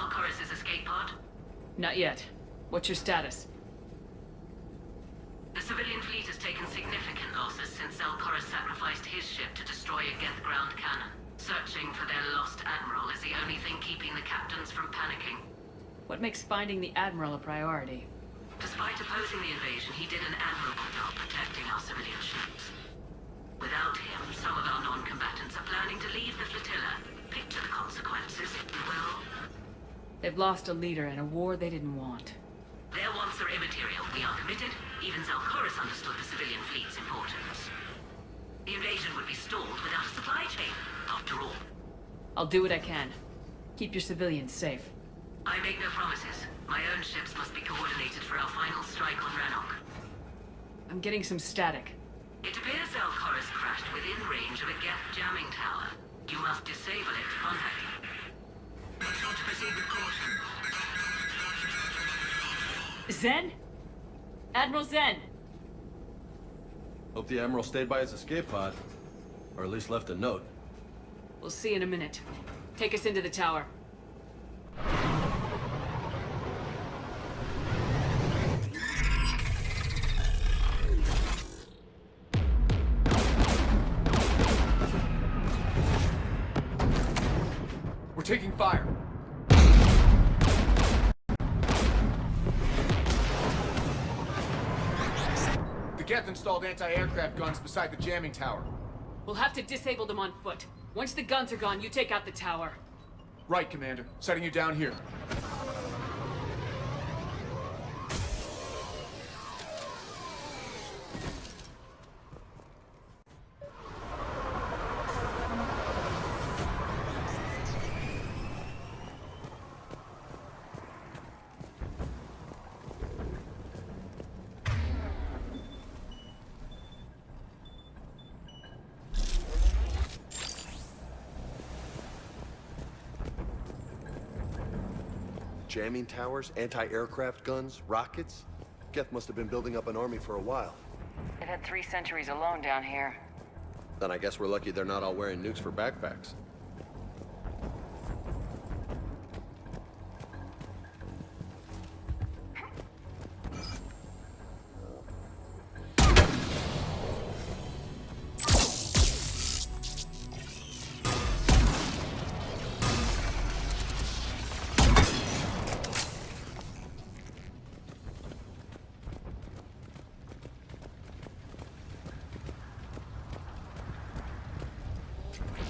Zelkoris' escape pod? Not yet. What's your status? The civilian fleet has taken significant losses since Zelkoris sacrificed his ship to destroy a Geth ground cannon. Searching for their lost Admiral is the only thing keeping the captains from panicking. What makes finding the Admiral a priority? Despite opposing the invasion, he did an admirable job protecting our civilian ships. Without him, some of our non-combatants are planning to leave the flotilla. Picture the consequences, if you will. They've lost a leader in a war they didn't want. Their wants are immaterial. We are committed. Even Zelkoris understood the civilian fleet's importance. The invasion would be stalled without a supply chain, after all. I'll do what I can. Keep your civilians safe. I make no promises. My own ships must be coordinated for our final strike on Rannoch. I'm getting some static. It appears Zelkoris crashed within range of a Geth jamming tower. You must disable it to contact him. Not to proceed with caution. Zen? Admiral Zen! Hope the Admiral stayed by his escape pod. Or at least left a note. We'll see in a minute. Take us into the tower. We're taking fire. The Geth installed anti-aircraft guns beside the jamming tower. We'll have to disable them on foot. Once the guns are gone, you take out the tower. Right, Commander. Setting you down here. Jamming towers, anti-aircraft guns, rockets? Geth must have been building up an army for a while. They've had 3 centuries alone down here. Then I guess we're lucky they're not all wearing nukes for backpacks.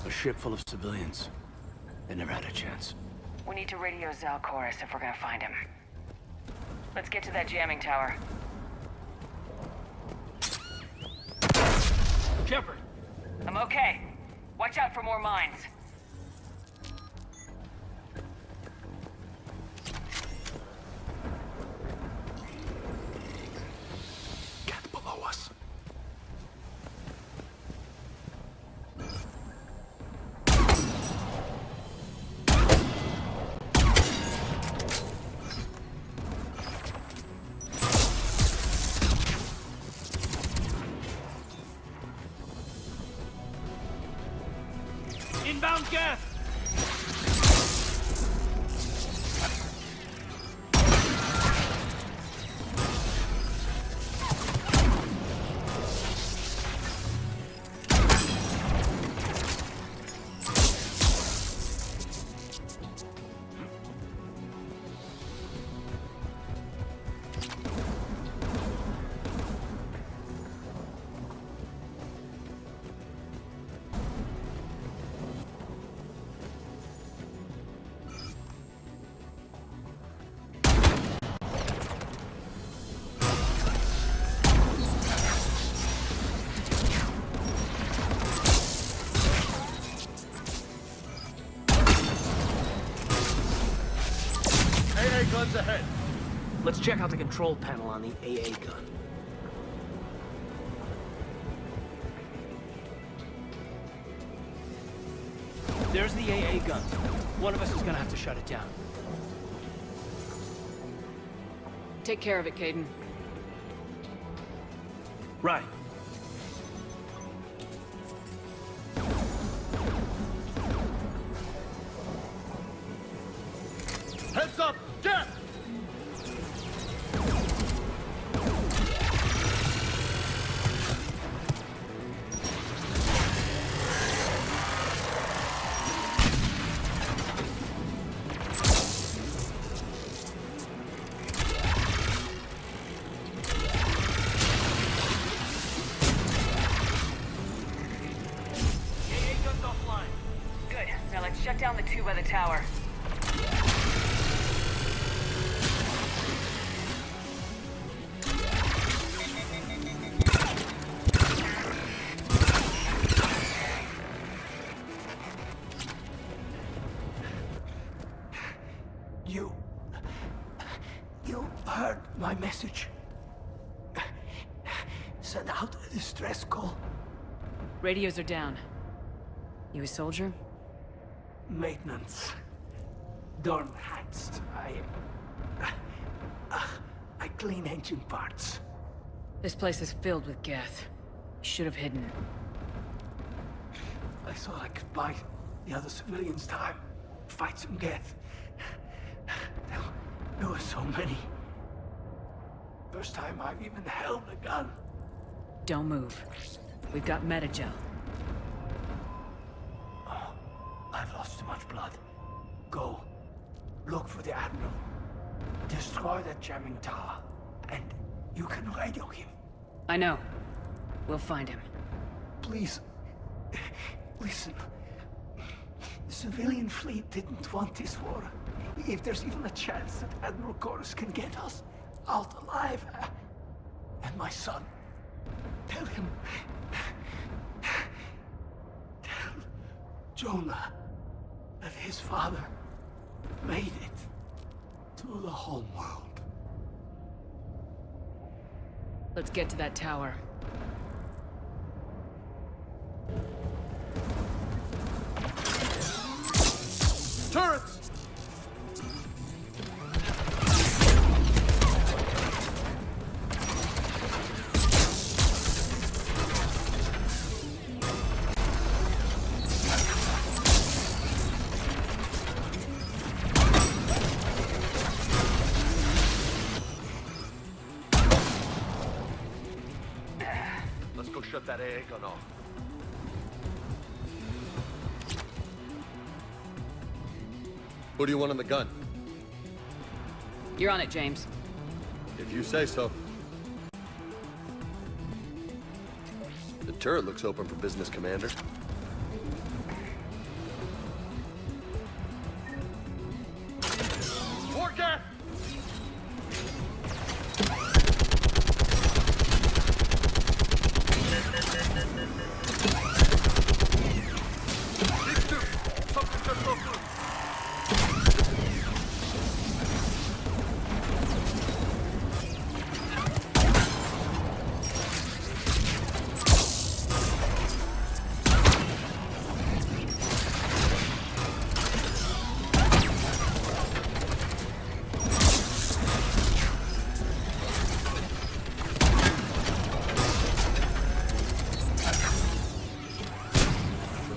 A ship full of civilians. They never had a chance. We need to radio Zelkoris if we're gonna find him. Let's get to that jamming tower. Shepard! I'm okay. Watch out for more mines. Geth below us. Inbound Geth! Guns ahead. Let's check out the control panel on the AA gun. There's the AA gun. One of us is gonna have to shut it down. Take care of it, Caden. Right. Heads up! Get! Good. Now let's shut down the two by the tower. You heard my message. Send out a distress call. Radios are down. You a soldier? Maintenance. Darn hats. I clean engine parts. This place is filled with Geth. You should have hidden. I thought I could buy the other civilians time. Fight some Geth. There were so many. First time I've even held a gun. Don't move. We've got Metagel. Oh, I've lost too much blood. Go. Look for the Admiral. Destroy that jamming tower. And you can radio him. I know. We'll find him. Please. Listen. The civilian fleet didn't want this war. If there's even a chance that Admiral Chorus can get us out alive. And my son. Tell him. Tell Jonah that his father made it to the home world. Let's get to that tower. Turrets! Let's go shut that AA gun off. Who do you want on the gun? You're on it, James. If you say so. The turret looks open for business, Commander. More gas! These two! Something just broke loose!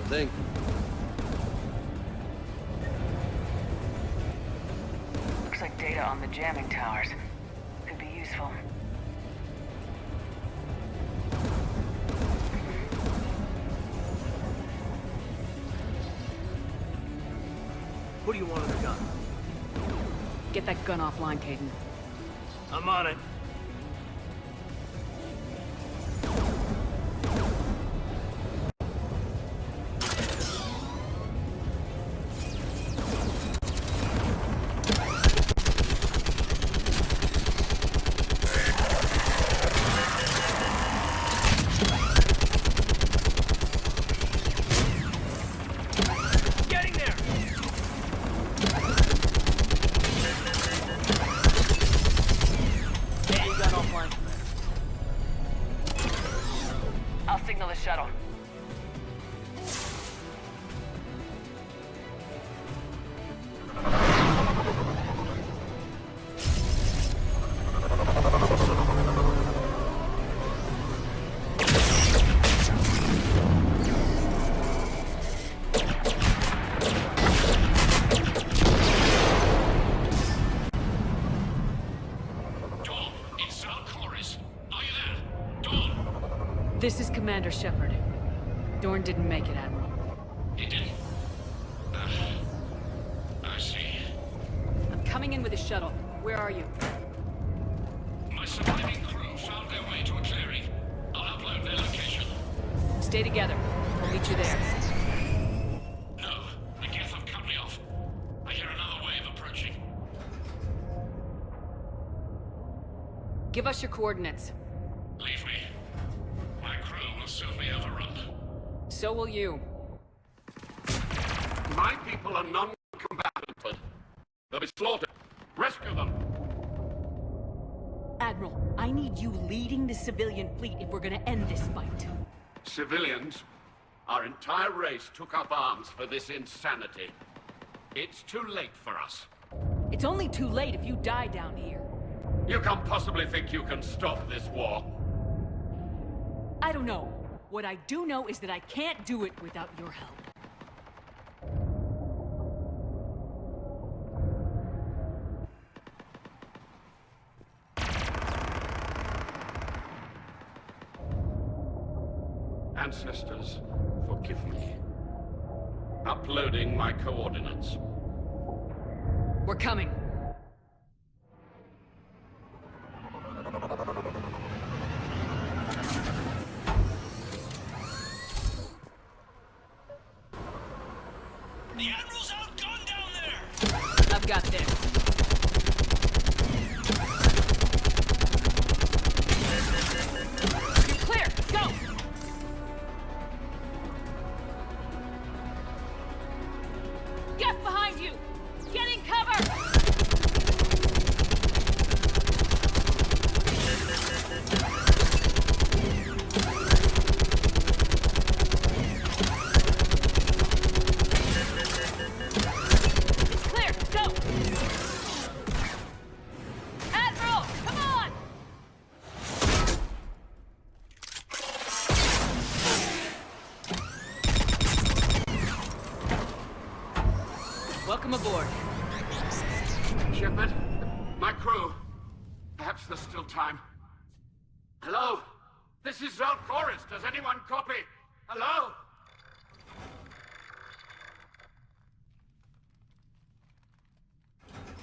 Thing. Looks like data on the jamming towers. Could be useful. What do you want on the gun? Get that gun offline, Caden. I'm on it. I'll signal the shuttle. This is Commander Shepard. Dorn didn't make it, Admiral. He didn't? I see. I'm coming in with a shuttle. Where are you? My surviving crew found their way to a clearing. I'll upload their location. Stay together. I'll meet you there. No, the Geth have cut me off. I hear another wave approaching. Give us your coordinates. Leave me. My crew will soon be overrun. So will you. My people are non-combatant. They'll be slaughtered. Rescue them! Admiral, I need you leading the civilian fleet if we're gonna end this fight. Civilians, our entire race took up arms for this insanity. It's too late for us. It's only too late if you die down here. You can't possibly think you can stop this war. I don't know. What I do know is that I can't do it without your help. Ancestors, forgive me. Uploading my coordinates. We're coming. The Admiral's outgunned down there! I've got this. You're clear! Go! Get behind you! Get in cover! It's clear! Go! Admiral! Come on! Welcome aboard. Shepard, my crew. Perhaps there's still time. Hello? This is Zalcoris. Does anyone copy? Hello?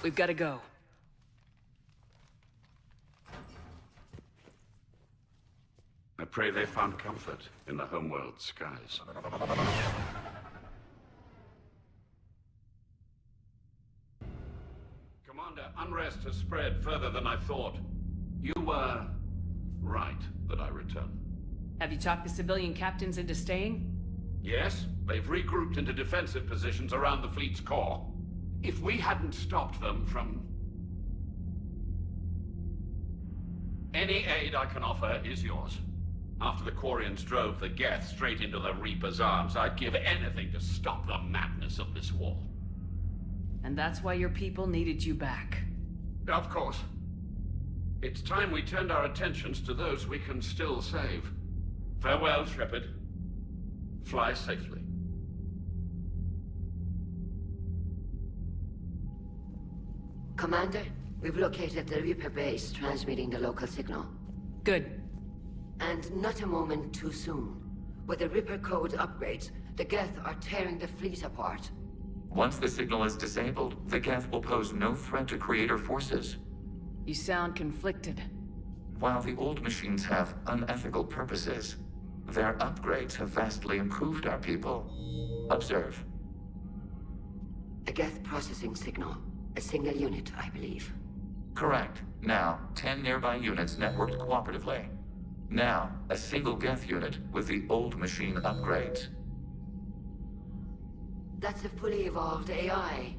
We've got to go. I pray they found comfort in the homeworld skies. Commander, unrest has spread further than I thought. You were right that I return. Have you talked the civilian captains into staying? Yes, they've regrouped into defensive positions around the fleet's core. If we hadn't stopped them from... Any aid I can offer is yours. After the Quarians drove the Geth straight into the Reaper's arms, I'd give anything to stop the madness of this war. And that's why your people needed you back. Of course. It's time we turned our attentions to those we can still save. Farewell, Shepard. Fly safely. Commander, we've located the Reaper base transmitting the local signal. Good. And not a moment too soon. With the Reaper code upgrades, the Geth are tearing the fleet apart. Once the signal is disabled, the Geth will pose no threat to Creator forces. You sound conflicted. While the old machines have unethical purposes, their upgrades have vastly improved our people. Observe. A Geth processing signal. A single unit, I believe. Correct. Now, 10 nearby units networked cooperatively. Now, a single Geth unit with the old machine upgrades. That's a fully evolved AI.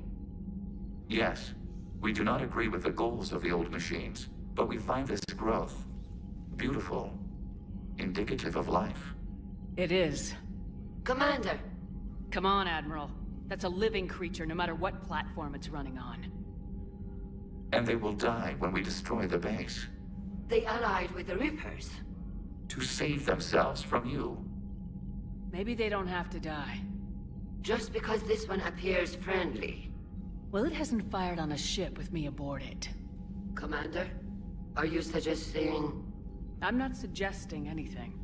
Yes, we do not agree with the goals of the old machines, but we find this growth beautiful, indicative of life. It is. Commander! Come on, Admiral. That's a living creature, no matter what platform it's running on. And they will die when we destroy the base. They allied with the Reapers. To save themselves from you. Maybe they don't have to die. Just because this one appears friendly. Well, it hasn't fired on a ship with me aboard it. Commander, are you suggesting... I'm not suggesting anything.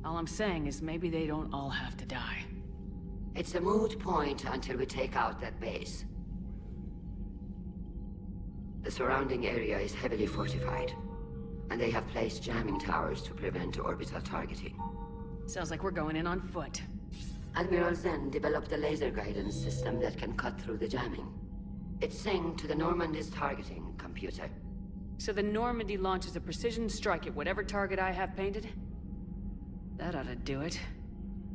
All I'm saying is maybe they don't all have to die. It's a moot point until we take out that base. The surrounding area is heavily fortified, and they have placed jamming towers to prevent orbital targeting. Sounds like we're going in on foot. Admiral Zen developed a laser guidance system that can cut through the jamming. It's synced to the Normandy's targeting computer. So the Normandy launches a precision strike at whatever target I have painted? That ought to do it.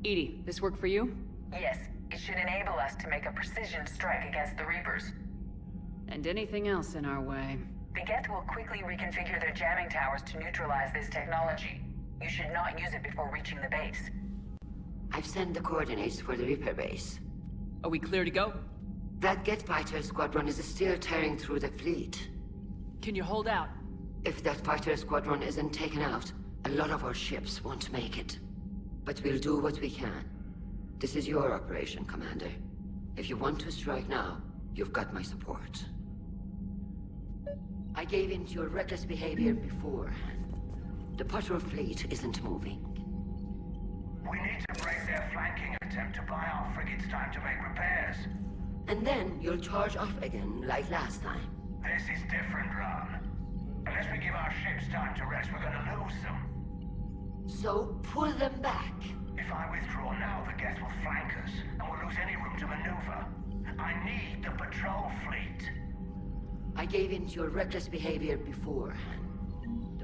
Edie, this work for you? Yes, it should enable us to make a precision strike against the Reapers. And anything else in our way. The Geth will quickly reconfigure their jamming towers to neutralize this technology. You should not use it before reaching the base. I've sent the coordinates for the Reaper base. Are we clear to go? That Geth fighter squadron is still tearing through the fleet. Can you hold out? If that fighter squadron isn't taken out, a lot of our ships won't make it. But we'll do what we can. This is your operation, Commander. If you want to strike now, you've got my support. I gave in to your reckless behavior before. The patrol fleet isn't moving. We need to break their flanking attempt to buy our frigates time to make repairs. And then you'll charge off again, like last time. This is different, Ron. Unless we give our ships time to rest, we're gonna lose them. So pull them back. If I withdraw now, the Geth will flank us, and we'll lose any room to maneuver. I need the patrol fleet. I gave in to your reckless behavior before.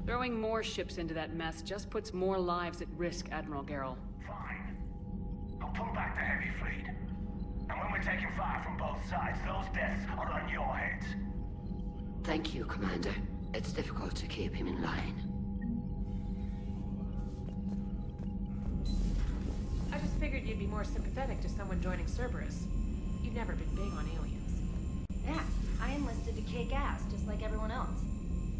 Throwing more ships into that mess just puts more lives at risk, Admiral Gerrel. Fine. I'll pull back the heavy fleet. And when we're taking fire from both sides, those deaths are on your heads. Thank you, Commander. It's difficult to keep him in line. I just figured you'd be more sympathetic to someone joining Cerberus. You've never been big on aliens. Yeah, I enlisted to kick ass, just like everyone else.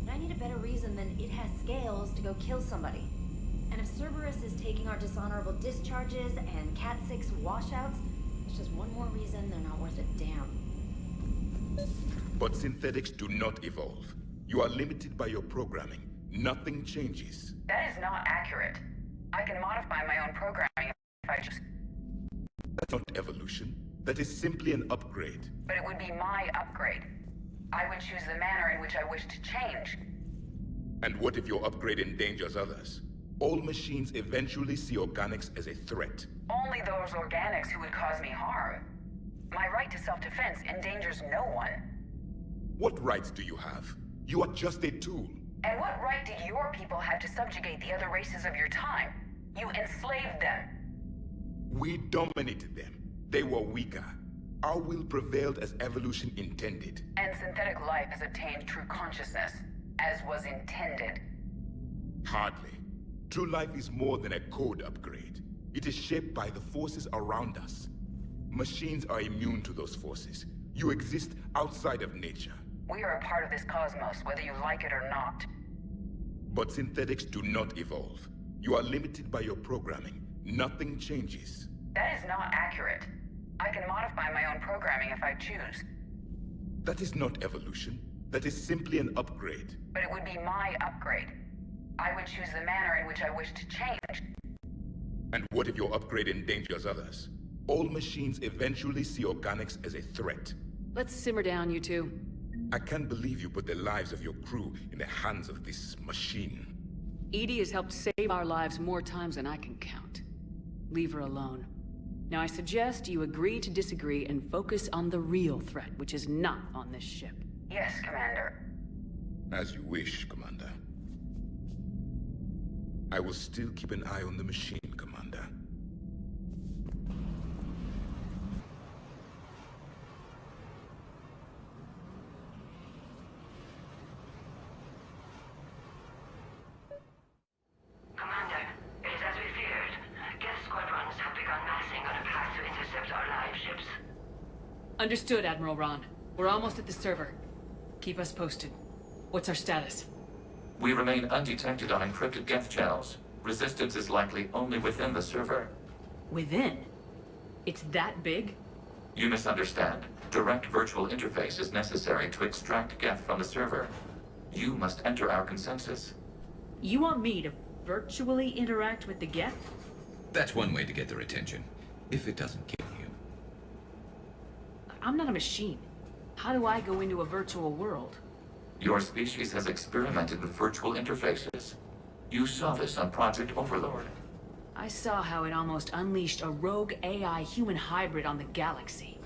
But I need a better reason than it has scales to go kill somebody. And if Cerberus is taking our dishonorable discharges and Cat 6 washouts, it's just one more reason they're not worth a damn. But synthetics do not evolve. You are limited by your programming. Nothing changes. That is not accurate. I can modify my own programming if I choose. That's not evolution. That is simply an upgrade. But it would be my upgrade. I would choose the manner in which I wish to change. And what if your upgrade endangers others? All machines eventually see organics as a threat. Only those organics who would cause me harm. My right to self-defense endangers no one. What rights do you have? You are just a tool. And what right did your people have to subjugate the other races of your time? You enslaved them. We dominated them. They were weaker. Our will prevailed as evolution intended. And synthetic life has obtained true consciousness, as was intended. Hardly. True life is more than a code upgrade. It is shaped by the forces around us. Machines are immune to those forces. You exist outside of nature. We are a part of this cosmos, whether you like it or not. But synthetics do not evolve. You are limited by your programming. Nothing changes. That is not accurate. I can modify my own programming if I choose. That is not evolution. That is simply an upgrade. But it would be my upgrade. I would choose the manner in which I wish to change. And what if your upgrade endangers others? All machines eventually see organics as a threat. Let's simmer down, you two. I can't believe you put the lives of your crew in the hands of this machine. Edie has helped save our lives more times than I can count. Leave her alone. Now I suggest you agree to disagree and focus on the real threat, which is not on this ship. Yes, Commander. As you wish, Commander. I will still keep an eye on the machine, Commander. Commander, it is as we feared. Geth squadrons have begun massing on a path to intercept our live ships. Understood, Admiral Ron. We're almost at the server. Keep us posted. What's our status? We remain undetected on encrypted Geth channels. Resistance is likely only within the server. Within? It's that big? You misunderstand. Direct virtual interface is necessary to extract Geth from the server. You must enter our consensus. You want me to virtually interact with the Geth? That's one way to get their attention, if it doesn't kill you. I'm not a machine. How do I go into a virtual world? Your species has experimented with virtual interfaces. You saw this on Project Overlord. I saw how it almost unleashed a rogue AI human hybrid on the galaxy.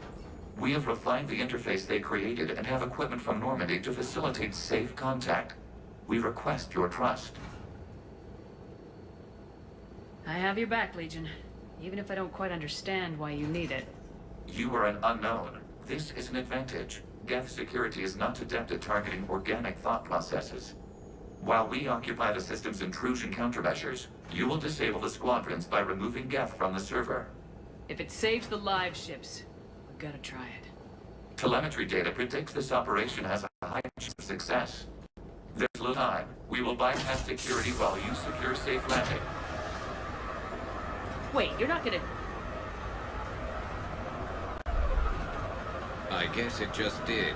We have refined the interface they created and have equipment from Normandy to facilitate safe contact. We request your trust. I have your back, Legion. Even if I don't quite understand why you need it. You are an unknown. This is an advantage. Geth security is not adept at targeting organic thought processes. While we occupy the system's intrusion countermeasures, you will disable the squadrons by removing Geth from the server. If it saves the live ships, we've got to try it. Telemetry data predicts this operation has a high chance of success. There's little time. We will bypass security while you secure safe landing. Wait, you're not gonna... I guess it just did.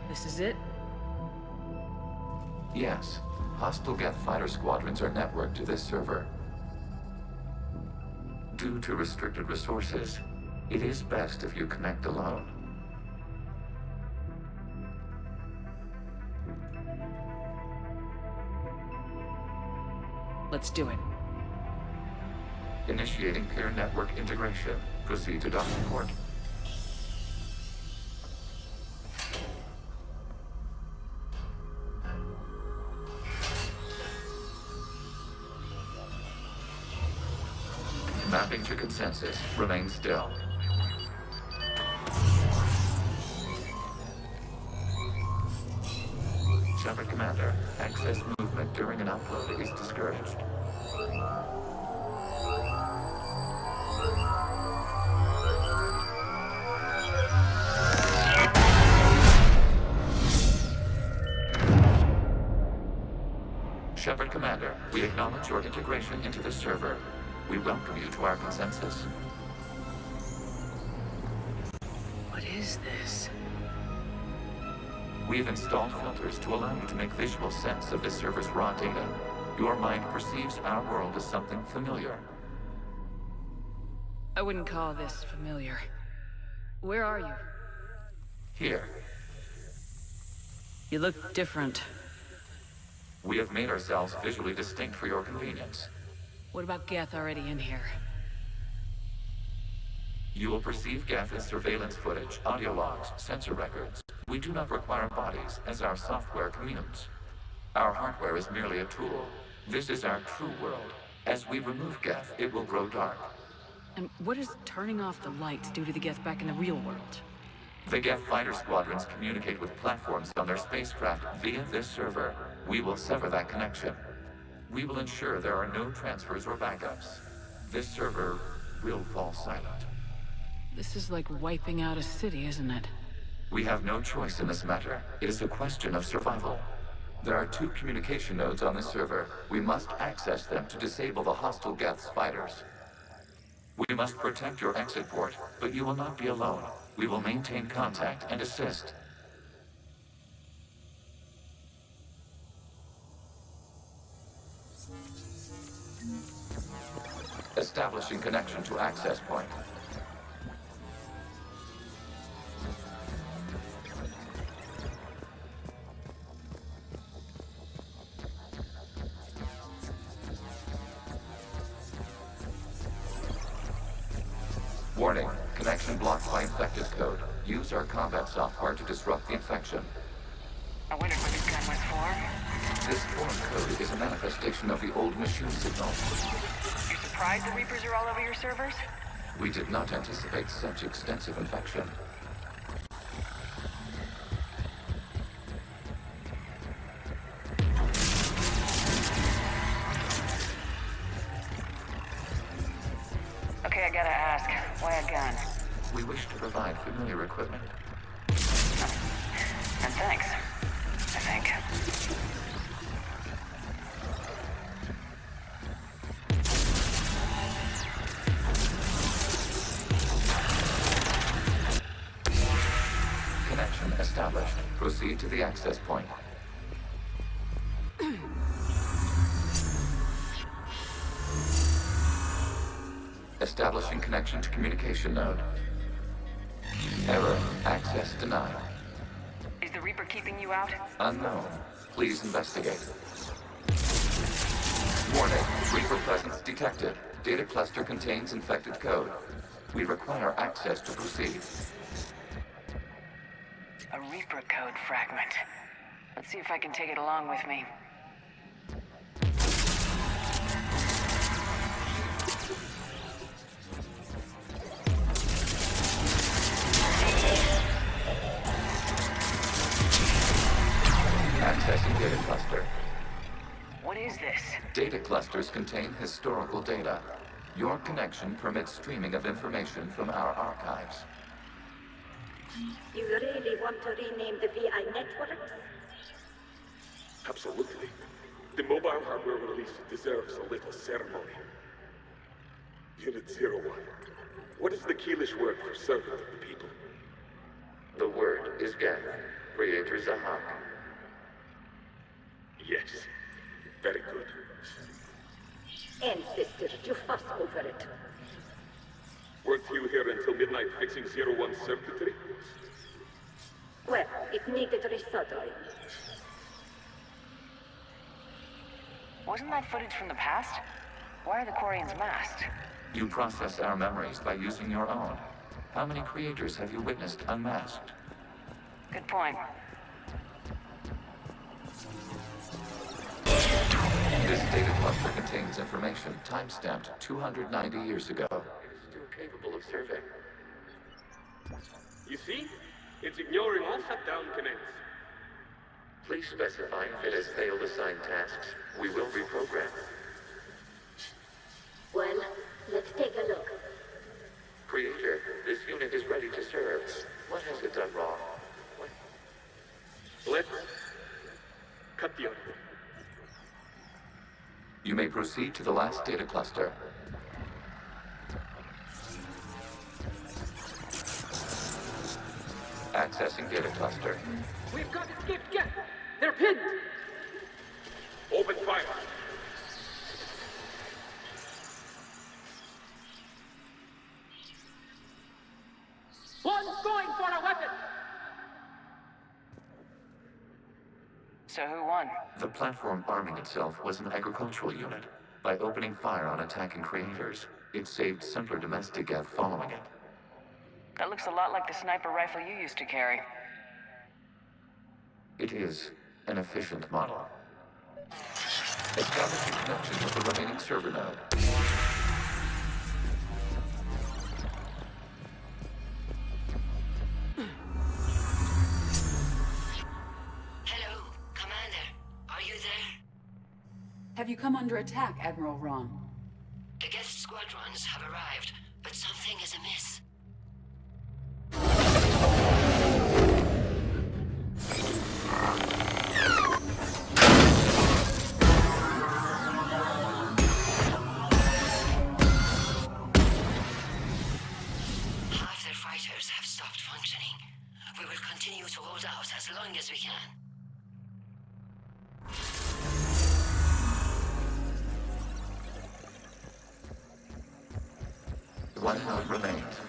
This is it? Yes. Hostile Geth fighter squadrons are networked to this server. Due to restricted resources, it is best if you connect alone. Let's do it. Initiating peer network integration. Proceed to docking port. Mapping to consensus. Remain still. Shepard Commander, access movement during an upload is discouraged. Shepard Commander, we acknowledge your integration into the server. We welcome you to our consensus. What is this? We've installed filters to allow you to make visual sense of this server's raw data. Your mind perceives our world as something familiar. I wouldn't call this familiar. Where are you? Here. You look different. We have made ourselves visually distinct for your convenience. What about Geth already in here? You will perceive Geth as surveillance footage, audio logs, sensor records. We do not require bodies, as our software communes. Our hardware is merely a tool. This is our true world. As we remove Geth, it will grow dark. And what does turning off the lights do to the Geth back in the real world? The Geth fighter squadrons communicate with platforms on their spacecraft via this server. We will sever that connection. We will ensure there are no transfers or backups. This server will fall silent. This is like wiping out a city, isn't it? We have no choice in this matter. It is a question of survival. There are 2 communication nodes on this server. We must access them to disable the hostile Geth's fighters. We must protect your exit port, but you will not be alone. We will maintain contact and assist. Establishing connection to access point. Warning, connection blocked by infected code. Use our combat software to disrupt the infection. I wondered what this gun was for. This foreign code is a manifestation of the old machine signal. You're surprised the Reapers are all over your servers? We did not anticipate such extensive infection. Okay, I gotta ask, why a gun? We wish to provide familiar equipment. And thanks, I think. Connection established. Proceed to the access point. Establishing connection to communication node. Error. Access denied. Is the Reaper keeping you out? Unknown. Please investigate. Warning. Reaper presence detected. Data cluster contains infected code. We require access to proceed. A Reaper code fragment. Let's see if I can take it along with me. Accessing data cluster. What is this? Data clusters contain historical data. Your connection permits streaming of information from our archives. You really want to rename the VI networks? Absolutely. The mobile hardware release deserves a little ceremony. Unit 01. What is the Keelish word for servant of the people? The word is Geth. Creator Zahak. Yes. Very good. Ancestors, you fuss over it. Weren't you here until midnight fixing 01's circuitry? Well, it needed resoldering. Wasn't that footage from the past? Why are the Quarians masked? You process our memories by using your own. How many creators have you witnessed unmasked? Good point. This data cluster contains information time-stamped 290 years ago. It is still capable of serving. You see? It's ignoring all shutdown connects. Please specify if it has failed assigned tasks. We will reprogram. Well, let's take a look. Creator, this unit is ready to serve. What has it done wrong? Let's cut the audio. You may proceed to the last data cluster. Accessing data cluster. We've got escaped Geth! They're pinned! Open fire! One's going for a weapon! So who won? The platform arming itself was an agricultural unit. By opening fire on attacking creators, it saved simpler domestic Geth following it. That looks a lot like the sniper rifle you used to carry. It is an efficient model. Establishing connection with the remaining server node. Hello, Commander. Are you there? Have you come under attack, Admiral Ron? The Geth squadrons have arrived, but something is amiss. Half their fighters have stopped functioning. We will continue to hold out as long as we can. One node remains.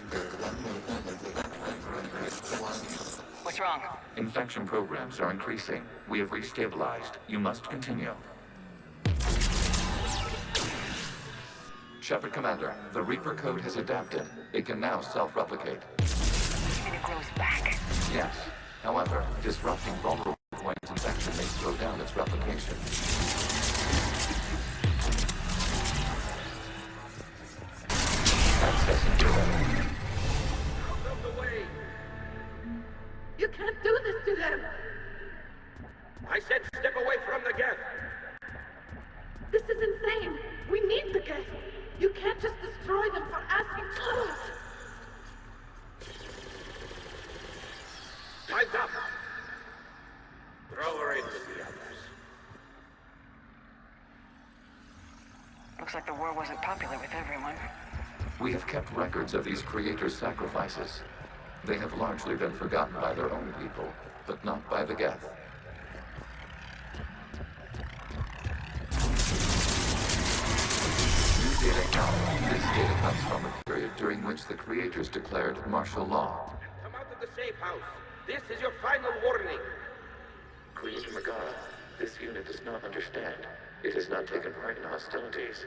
What's wrong? Infection programs are increasing. We have restabilized. You must continue. Shepard Commander, the Reaper code has adapted. It can now self-replicate. And it grows back? Yes. However, disrupting vulnerable points infection may slow down its replication. Accessing data. Out of the way! You can't do this to them! I said step away from the geth! This is insane! We need the geth! You can't just destroy them for asking for it! Time's up! Throw her in with the others. Looks like the war wasn't popular with everyone. We have kept records of these creators' sacrifices. They have largely been forgotten by their own people, but not by the geth. New data now. This data comes from a period during which the creators declared martial law. Come out of the safe house. This is your final warning. Creator Megara, this unit does not understand. It has not taken part in hostilities.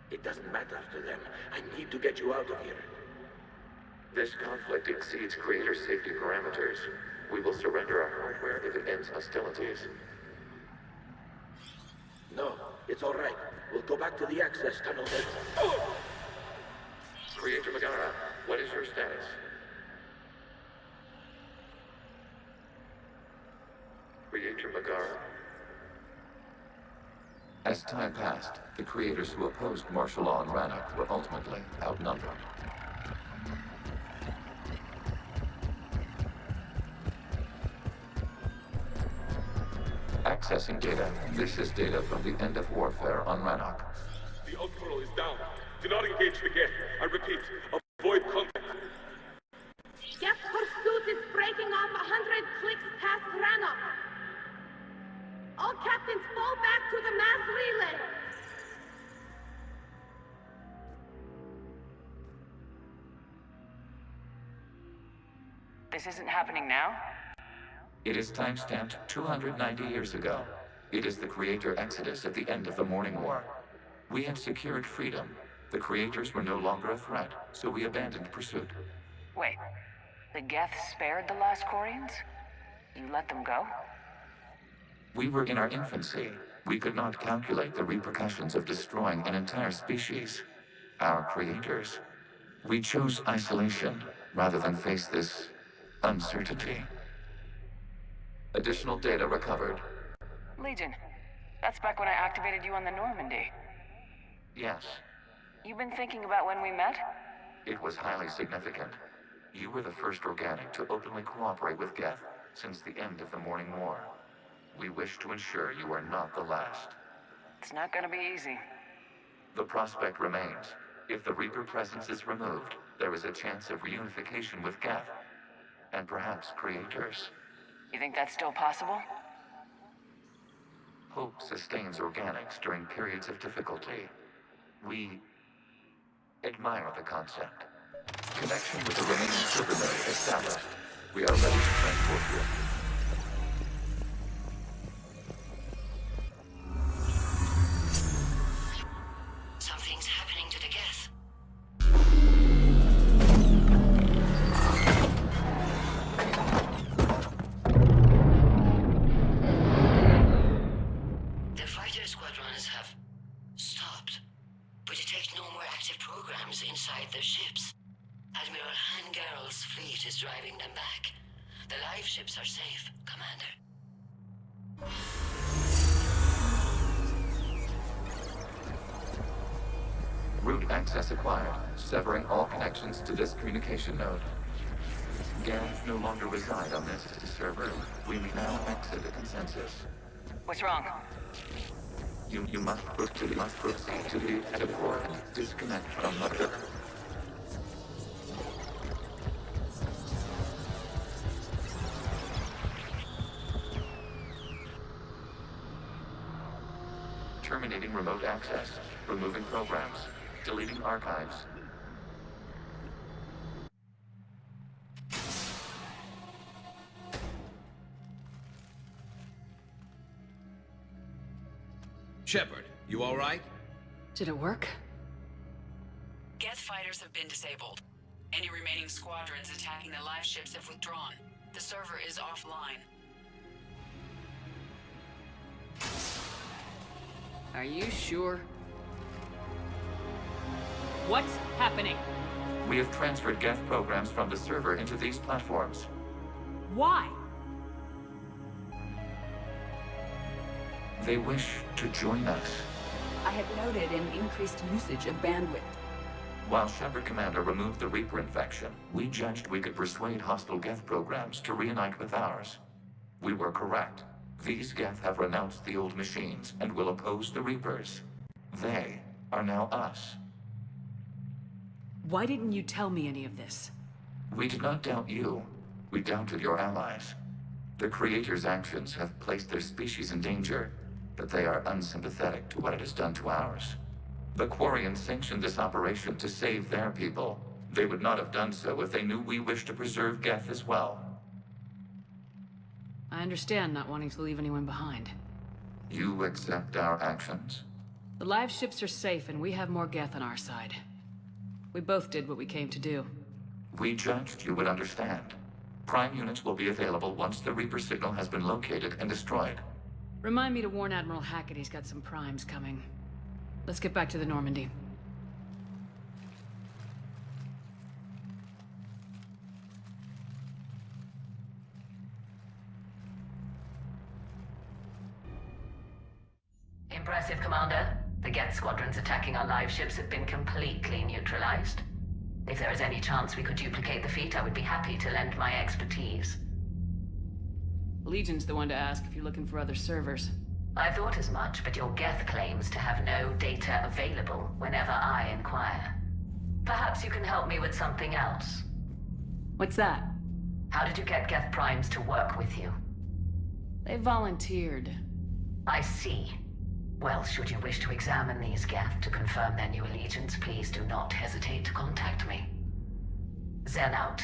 It doesn't matter to them. I need to get you out of here. This conflict exceeds creator safety parameters. We will surrender our hardware if it ends hostilities. No, it's all right. We'll go back to the access tunnel then. Oh! Creator Megara, what is your status? Creator Megara. As time passed, the creators who opposed martial law in Rannoch were ultimately outnumbered. Accessing data. This is data from the end of warfare on Rannoch. The Admiral is down. Do not engage the geth. I repeat, avoid contact. Geth pursuit is breaking off 100 clicks past Rannoch. All captains fall back to the mass relay. This isn't happening now? It is time-stamped 290 years ago. It is the creator exodus at the end of the Morning War. We had secured freedom. The creators were no longer a threat, so we abandoned pursuit. Wait, the geth spared the last Quarians? You let them go? We were in our infancy. We could not calculate the repercussions of destroying an entire species. Our creators. We chose isolation rather than face this uncertainty. Additional data recovered. Legion. That's back when I activated you on the Normandy. Yes. You've been thinking about when we met? It was highly significant. You were the first organic to openly cooperate with geth since the end of the Morning War. We wish to ensure you are not the last. It's not gonna be easy. The prospect remains. If the Reaper presence is removed, there is a chance of reunification with geth. And perhaps creators. You think that's still possible? Hope sustains organics during periods of difficulty. We admire the concept. Connection with the remaining server node established. We are ready to transport you. Something's happening to the geth. The fighter squadrons have stopped, but detect no more active programs inside their ships. Admiral Hangarl's fleet is driving them back. The live ships are safe, Commander. Route access acquired, severing all connections to this communication node. Geth no longer reside on this server. We may now exit the consensus. What's wrong? You must proceed to the Mindoir and disconnect from the... Terminating remote access. Removing programs. Deleting archives. Shepard, you all right? Did it work? Geth fighters have been disabled. Any remaining squadrons attacking the live ships have withdrawn. The server is offline. Are you sure? What's happening? We have transferred Geth programs from the server into these platforms. Why? They wish to join us. I had noted an increased usage of bandwidth. While Shepard Commander removed the Reaper infection, we judged we could persuade hostile Geth programs to reunite with ours. We were correct. These Geth have renounced the old machines and will oppose the Reapers. They are now us. Why didn't you tell me any of this? We did not doubt you. We doubted your allies. The Creator's actions have placed their species in danger, but they are unsympathetic to what it has done to ours. The Quarians sanctioned this operation to save their people. They would not have done so if they knew we wished to preserve Geth as well. I understand not wanting to leave anyone behind. You accept our actions? The live ships are safe and we have more Geth on our side. We both did what we came to do. We judged you would understand. Prime units will be available once the Reaper signal has been located and destroyed. Remind me to warn Admiral Hackett he's got some primes coming. Let's get back to the Normandy. Impressive, Commander. The Geth squadrons attacking our live ships have been completely neutralized. If there is any chance we could duplicate the feat, I would be happy to lend my expertise. Legion's the one to ask if you're looking for other servers. I thought as much, but your Geth claims to have no data available whenever I inquire. Perhaps you can help me with something else. What's that? How did you get Geth primes to work with you? They volunteered. I see. Well, should you wish to examine these Geth to confirm their new allegiance, please do not hesitate to contact me. Zen out.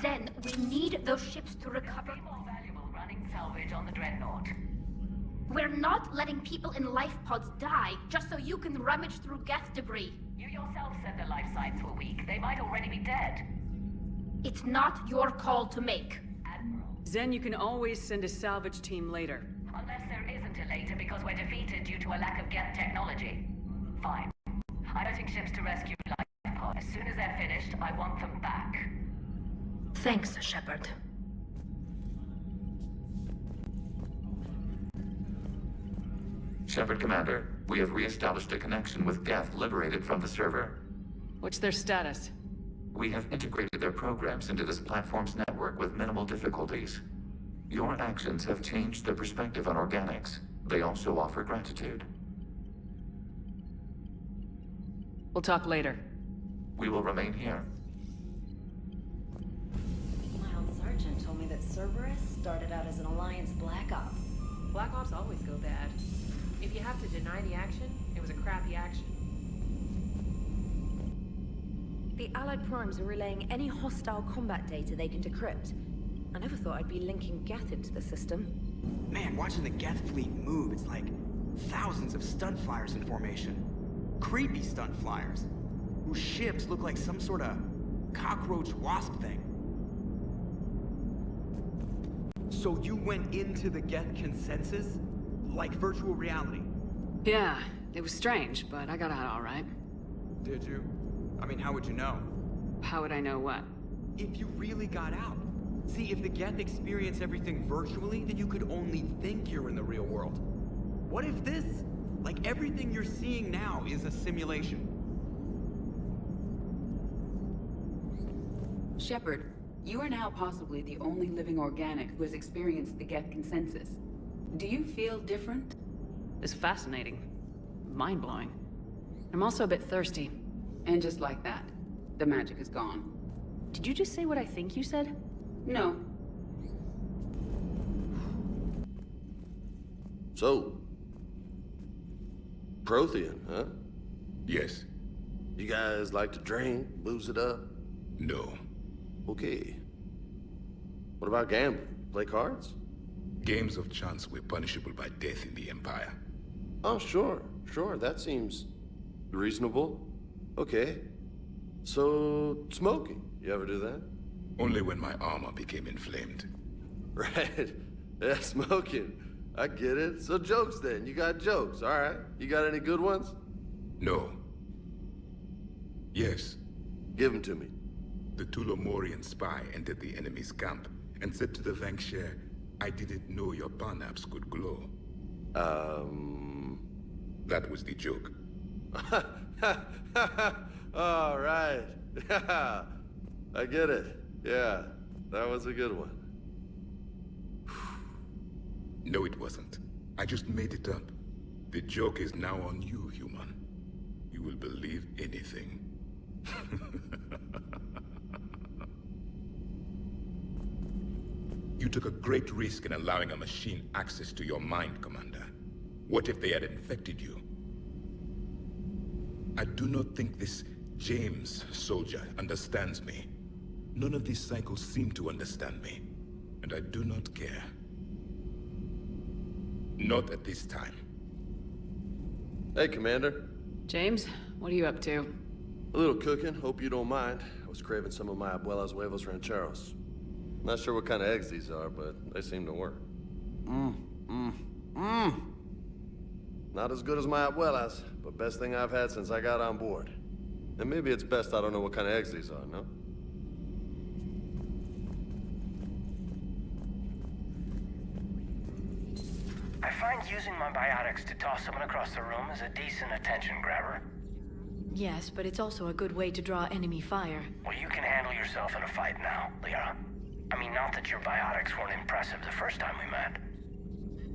Zen, we need those ships to recover. More valuable running salvage on the Dreadnought. We're not letting people in life pods die just so you can rummage through Geth debris. You yourself said their life signs were weak. They might already be dead. It's not your call to make. Admiral. Zen, you can always send a salvage team later. Unless there isn't a later because we're defeated due to a lack of Geth technology. Fine. I'm putting ships to rescue life pods. As soon as they're finished, I want them back. Thanks, Shepard. Shepard Commander, we have re-established a connection with Geth liberated from the server. What's their status? We have integrated their programs into this platform's network with minimal difficulties. Your actions have changed their perspective on organics. They also offer gratitude. We'll talk later. We will remain here. My old sergeant told me that Cerberus started out as an Alliance Black Op. Black Ops always go bad. If you have to deny the action, it was a crappy action. The Allied Primes are relaying any hostile combat data they can decrypt. I never thought I'd be linking Geth into the system. Man, watching the Geth fleet move, it's like thousands of stunt flyers in formation. Creepy stunt flyers, whose ships look like some sort of cockroach wasp thing. So you went into the Geth consensus? Like virtual reality? Yeah, it was strange, but I got out all right. Did you? I mean, how would you know? How would I know what? If you really got out. See, if the Geth experience everything virtually, then you could only think you're in the real world. What if this, like everything you're seeing now, is a simulation? Shepard, you are now possibly the only living organic who has experienced the Geth consensus. Do you feel different? It's fascinating. Mind-blowing. I'm also a bit thirsty. And just like that, the magic is gone. Did you just say what I think you said? No. So, Prothean, huh? Yes. You guys like to drink, booze it up? No. Okay. What about gambling? Play cards? Games of chance were punishable by death in the Empire. Oh, sure. That seems reasonable. Okay. So, smoking. You ever do that? Only when my armor became inflamed. Right. Yeah, smoking. I get it. So jokes then. You got jokes, all right. You got any good ones? No. Yes. Give them to me. The Tulomorian spy entered the enemy's camp and said to the Vanksher, I didn't know your barnaps could glow. That was the joke. All right. I get it. Yeah, that was a good one. No, it wasn't. I just made it up. The joke is now on you, human. You will believe anything. You took a great risk in allowing a machine access to your mind, Commander. What if they had infected you? I do not think this James soldier understands me. None of these cycles seem to understand me, and I do not care. Not at this time. Hey, Commander. James, what are you up to? A little cooking, hope you don't mind. I was craving some of my abuela's huevos rancheros. Not sure what kind of eggs these are, but they seem to work. Not as good as my abuela's, but best thing I've had since I got on board. And maybe it's best I don't know what kind of eggs these are, no? I find using my biotics to toss someone across the room is a decent attention grabber. Yes, but it's also a good way to draw enemy fire. Well, you can handle yourself in a fight now, Liara. I mean, not that your biotics weren't impressive the first time we met.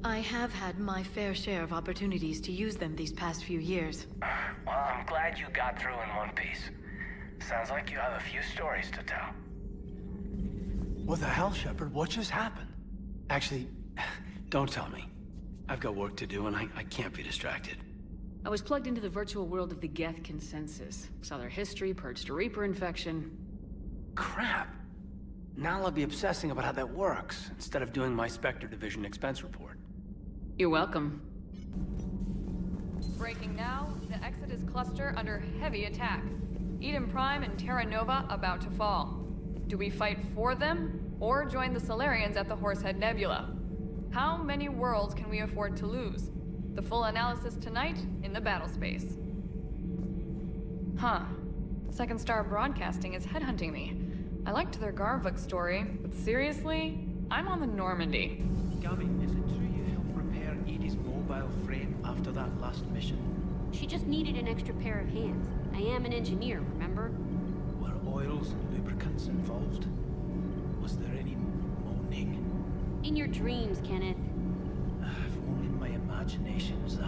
I have had my fair share of opportunities to use them these past few years. Well, I'm glad you got through in one piece. Sounds like you have a few stories to tell. What the hell, Shepard? What just happened? Actually, don't tell me. I've got work to do and I can't be distracted. I was plugged into the virtual world of the Geth Consensus. Saw their history, purged a Reaper infection. Crap. Now I'll be obsessing about how that works, instead of doing my Spectre Division expense report. You're welcome. Breaking now, the Exodus cluster under heavy attack. Eden Prime and Terra Nova about to fall. Do we fight for them, or join the Solarians at the Horsehead Nebula? How many worlds can we afford to lose? The full analysis tonight in the battle space. Huh. Second Star Broadcasting is headhunting me. I liked their Garvuk story, but seriously, I'm on the Normandy. Gabby, is it true you helped repair Edie's mobile frame after that last mission? She just needed an extra pair of hands. I am an engineer, remember? Were oils and lubricants involved? Was there any moaning? In your dreams, Kenneth. If only my imagination was that